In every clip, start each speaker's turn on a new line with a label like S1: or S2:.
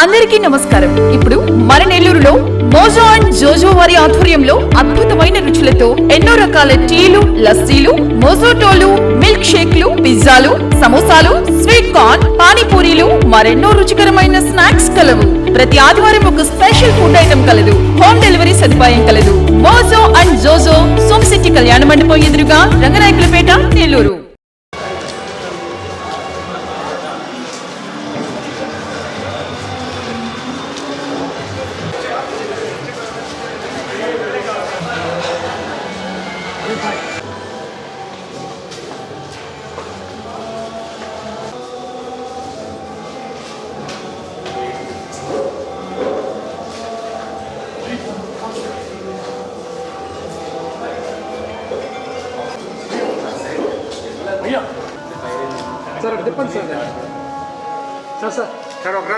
S1: అందరికీ నమస్కారం. ఇప్పుడు మన నెల్లూరులో మోజో అండ్ జోజో వారి ఆధ్వర్యంలో అద్భుతమైన రుచులతో ఎన్నో రకాల టీలు, లస్సీలు, మోజోటోలు, మిల్క్ షేక్లు, పిజ్జాలు, సమోసాలు, స్వీట్ కార్న్, పానీపూరీలు, మరెన్నో రుచికరమైన స్నాక్స్ కలవు. ప్రతి ఆదివారం ఒక స్పెషల్ ఫుడ్ ఐటమ్ కలదు. హోమ్ డెలివరీ సదుపాయం కలదు. మోజో అండ్ జోజో, సోమ్ సిటీ కళ్యాణ మండపం ఎదురుగా, Ranganayakulapeta, Nellore.
S2: Sir depend sir sir sir sir ఒక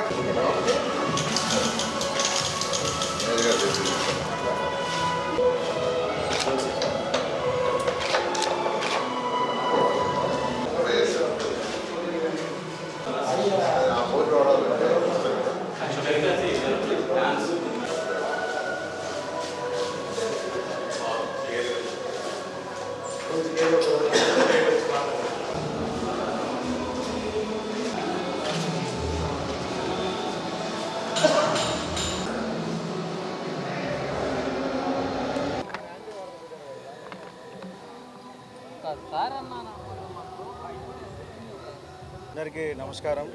S3: అందరికీ నమస్కారం.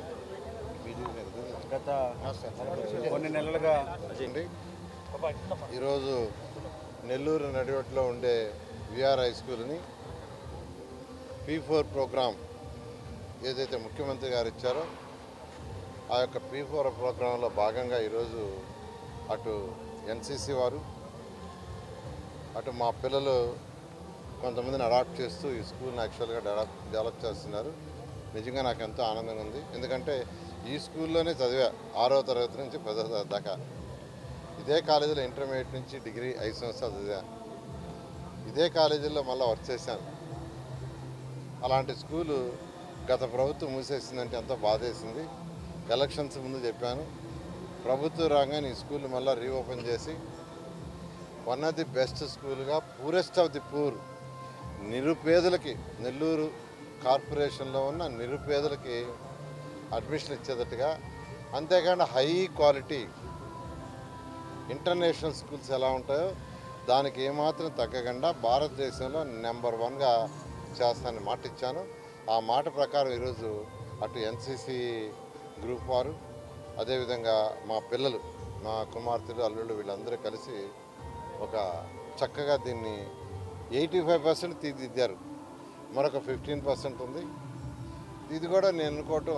S3: గత కొన్ని నెలలుగా
S4: ఈరోజు నెల్లూరు నడివట్లో ఉండే విఆర్ హై స్కూల్ని P4 ప్రోగ్రాం ఏదైతే ముఖ్యమంత్రి గారు ఇచ్చారో ఆ యొక్క P4 ప్రోగ్రాంలో భాగంగా ఈరోజు అటు NCC వారు అటు మా పిల్లలు కొంతమందిని అడాప్ట్ చేస్తూ ఈ స్కూల్ని యాక్చువల్గా డెవలప్ చేస్తున్నారు. నిజంగా నాకు ఎంతో ఆనందంగా ఉంది. ఎందుకంటే ఈ స్కూల్లోనే చదివా 6వ తరగతి నుంచి 10వ తరగతి దాకా. ఇదే కాలేజీలో ఇంటర్మీడియట్ నుంచి డిగ్రీ 5 సంవత్సరాలు చదివా. ఇదే కాలేజీలో మళ్ళీ వర్క్ చేశాను. అలాంటి స్కూలు గత ప్రభుత్వం మూసేసిందంటే ఎంతో బాధేసింది. ఎలక్షన్స్ ముందు చెప్పాను, ప్రభుత్వం రాగానే ఈ స్కూల్ మళ్ళీ రీఓపెన్ చేసి వన్ ఆఫ్ ది బెస్ట్ స్కూల్గా పూరెస్ట్ ఆఫ్ ది పూర్ నిరుపేదలకి, నెల్లూరు కార్పొరేషన్లో ఉన్న నిరుపేదలకి అడ్మిషన్ ఇచ్చేటట్టుగా, అంతేకాకుండా హై క్వాలిటీ ఇంటర్నేషనల్ స్కూల్స్ ఎలా ఉంటాయో దానికి ఏమాత్రం తగ్గకుండా భారతదేశంలో నెంబర్ 1గా చేస్తానని మాట ఇచ్చాను. ఆ మాట ప్రకారం ఈరోజు అటు NCC గ్రూప్ వారు, అదేవిధంగా మా పిల్లలు, మా కుమార్తెలు, అల్లుళ్ళు వీళ్ళందరూ కలిసి ఒక చక్కగా దీన్ని 85% తీర్చిదిద్దారు. మరొక 15% ఉంది. ఇది కూడా నేను అనుకోవటం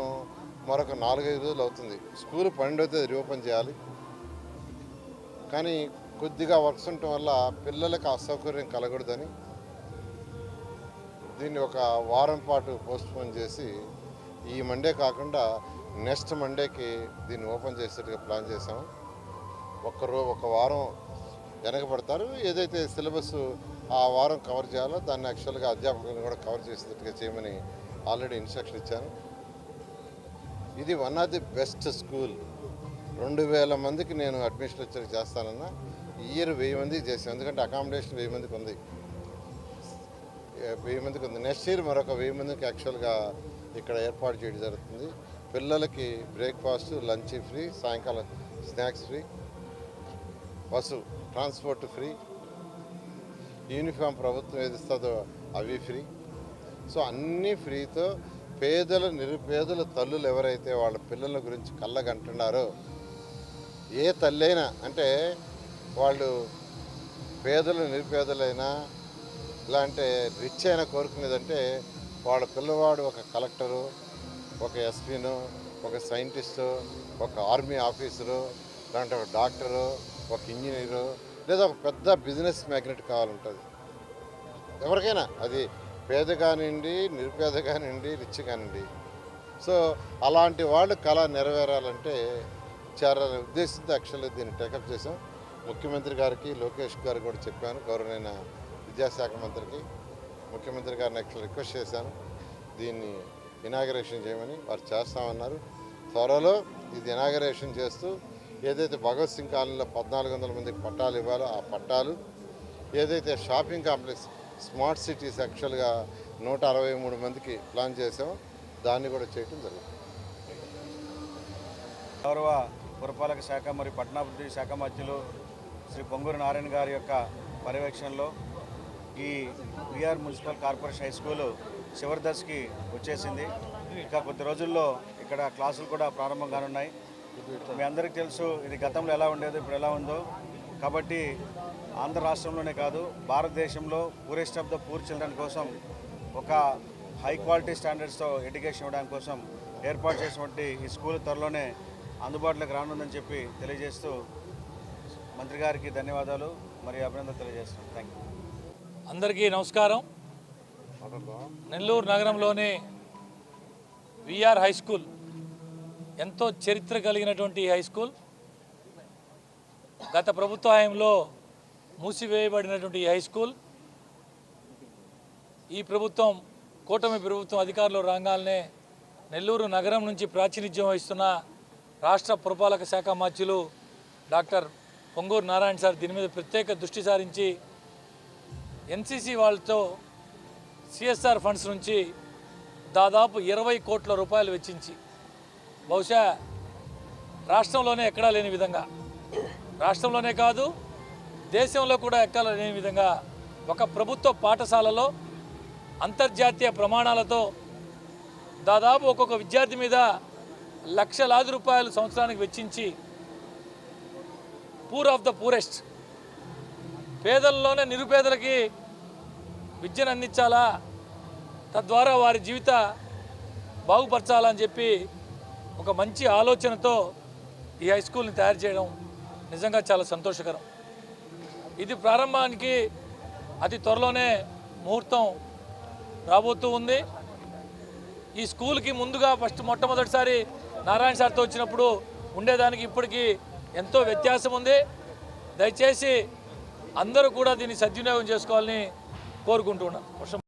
S4: మరొక 4-5 రోజులు అవుతుంది. స్కూల్ 12వ తేదీ రీఓపెన్ చేయాలి. కానీ కొద్దిగా వర్క్స్ ఉండటం వల్ల పిల్లలకు అసౌకర్యం కలగకూడదని దీన్ని ఒక వారం పాటు పోస్ట్పోన్ చేసి ఈ మండే కాకుండా నెక్స్ట్ మండేకి దీన్ని ఓపెన్ చేసేట్టుగా ప్లాన్ చేసాము. ఒక వారం వెనకబడతారు. ఏదైతే సిలబస్ ఆ వారం కవర్ చేయాలో దాన్ని యాక్చువల్గా అధ్యాపకులను కూడా కవర్ చేసేటట్టుగా చేయమని ఆల్రెడీ ఇన్స్ట్రక్షన్ ఇచ్చాను. ఇది one of the best school. 2000 మందికి నేను అడ్మిషన్ వచ్చేది చేస్తానన్నా. ఈ ఇయర్ 1000 మందికి చేసాను. ఎందుకంటే అకామిడేషన్ 1000 మందికి ఉంది. 1000 మందికి ఉంది. నెక్స్ట్ ఇయర్ మరొక 1000 మందికి యాక్చువల్గా ఇక్కడ ఏర్పాటు చేయడం జరుగుతుంది. పిల్లలకి బ్రేక్ఫాస్ట్, లంచ్ ఫ్రీ, సాయంకాలం snacks free, bus transport free, uniform ప్రభుత్వం ఏది ఇస్తుందో అవి ఫ్రీ. సో అన్నీ ఫ్రీతో పేదలు, నిరుపేదల తల్లులు ఎవరైతే వాళ్ళ పిల్లల గురించి కళ్ళగంటున్నారో, ఏ తల్లైనా అంటే వాళ్ళు పేదలు నిరుపేదలైనా ఇలాంటి రిచ్ అయినా కోరుకునేదంటే వాళ్ళ పిల్లవాడు ఒక కలెక్టరు, ఒక ఎస్పీను, ఒక సైంటిస్టు, ఒక ఆర్మీ ఆఫీసరు, లేదంటే ఒక డాక్టరు, ఒక ఇంజనీరు, లేదా ఒక పెద్ద బిజినెస్ మ్యాగ్నెట్ కావాలంటుంది ఎవరికైనా. అది పేద కానివ్వండి, నిరుపేద కానివ్వండి, రిచ్ కానివ్వండి. సో అలాంటి వాళ్ళు కళ నెరవేరాలంటే చేరాలనే ఉద్దేశంతో యాక్చువల్గా దీన్ని టేకప్ చేసాం. ముఖ్యమంత్రి గారికి, లోకేష్ గారికి కూడా చెప్పాను, గౌరవనీయ విద్యాశాఖ మంత్రికి, ముఖ్యమంత్రి గారిని యాక్చువల్ రిక్వెస్ట్ చేశాను దీన్ని ఇనాగరేషన్ చేయమని. వారు చేస్తామన్నారు. త్వరలో ఇది ఇనాగరేషన్ చేస్తూ ఏదైతే భగత్ సింగ్ కాలనీలో 1400 మందికి పట్టాలు ఇవ్వాలో ఆ పట్టాలు, ఏదైతే షాపింగ్ కాంప్లెక్స్ స్మార్ట్ సిటీస్ యాక్చువల్గా 163 మందికి ప్లాన్ చేసామో దాన్ని కూడా చేయడం జరుగుతుంది.
S3: గౌరవ పురపాలక శాఖ మరియు పట్టణాభివృద్ధి శాఖ మంత్రులు శ్రీ పొంగూరు నారాయణ గారి యొక్క పర్యవేక్షణలో ఈ VR municipal corporation high school చివరి దశకి వచ్చేసింది. ఇంకా కొద్ది రోజుల్లో ఇక్కడ క్లాసులు కూడా ప్రారంభం కానున్నాయి. మీ అందరికీ తెలుసు ఇది గతంలో ఎలా ఉండేదో ఇప్పుడు ఎలా ఉందో. కాబట్టి ఆంధ్ర రాష్ట్రంలోనే కాదు భారతదేశంలో poorest of the poor children కోసం ఒక హై క్వాలిటీ స్టాండర్డ్స్తో ఎడ్యుకేషన్ ఇవ్వడానికి కోసం ఏర్పాటు చేసినటువంటి ఈ స్కూల్ త్వరలోనే అందుబాటులోకి రానుందని చెప్పి తెలియజేస్తూ మంత్రి గారికి ధన్యవాదాలు మరియు అభినందనలు తెలియజేస్తున్నాను. Thank you.
S5: అందరికీ నమస్కారం. నెల్లూరు నగరంలోని విఆర్ హై స్కూల్ ఎంతో చరిత్ర కలిగినటువంటి హై స్కూల్. గత ప్రభుత్వ హయాంలో మూసివేయబడినటువంటి ఈ హై స్కూల్ ఈ ప్రభుత్వం కూటమి ప్రభుత్వం అధికారంలో రాగానే నెల్లూరు నగరం నుంచి ప్రాతినిధ్యం వహిస్తున్న రాష్ట్ర పురపాలక శాఖ మంత్రులు డాక్టర్ పొంగూరు నారాయణ సార్ దీని మీద ప్రత్యేక దృష్టి సారించి ఎన్సీసీ వాళ్ళతో సిఎస్ఆర్ ఫండ్స్ నుంచి దాదాపు 20 కోట్ల రూపాయలు వెచ్చించి బహుశా రాష్ట్రంలోనే ఎక్కడా లేని విధంగా, రాష్ట్రంలోనే కాదు దేశంలో కూడా ఎక్కడా లేని విధంగా ఒక ప్రభుత్వ పాఠశాలలో అంతర్జాతీయ ప్రమాణాలతో దాదాపు ఒక్కొక్క విద్యార్థి మీద లక్షలాది రూపాయలు సంవత్సరానికి వెచ్చించి పూర్ ఆఫ్ ద పూరెస్ట్ పేదల్లోనే నిరుపేదలకి విద్యను అందించాలా, తద్వారా వారి జీవిత బాగుపరచాలని చెప్పి ఒక మంచి ఆలోచనతో ఈ హై స్కూల్ని తయారు చేయడం నిజంగా చాలా సంతోషకరం. ఇది ప్రారంభానికి అతి త్వరలోనే ముహూర్తం రాబోతూ ఉంది. ఈ స్కూల్కి ముందుగా మొట్టమొదటిసారి నారాయణ సార్తో వచ్చినప్పుడు ఉండేదానికి ఇప్పటికీ ఎంతో వ్యత్యాసం ఉంది. దయచేసి అందరూ కూడా దీన్ని సద్వినియోగం చేసుకోవాలని కోరుకుంటున్నాను.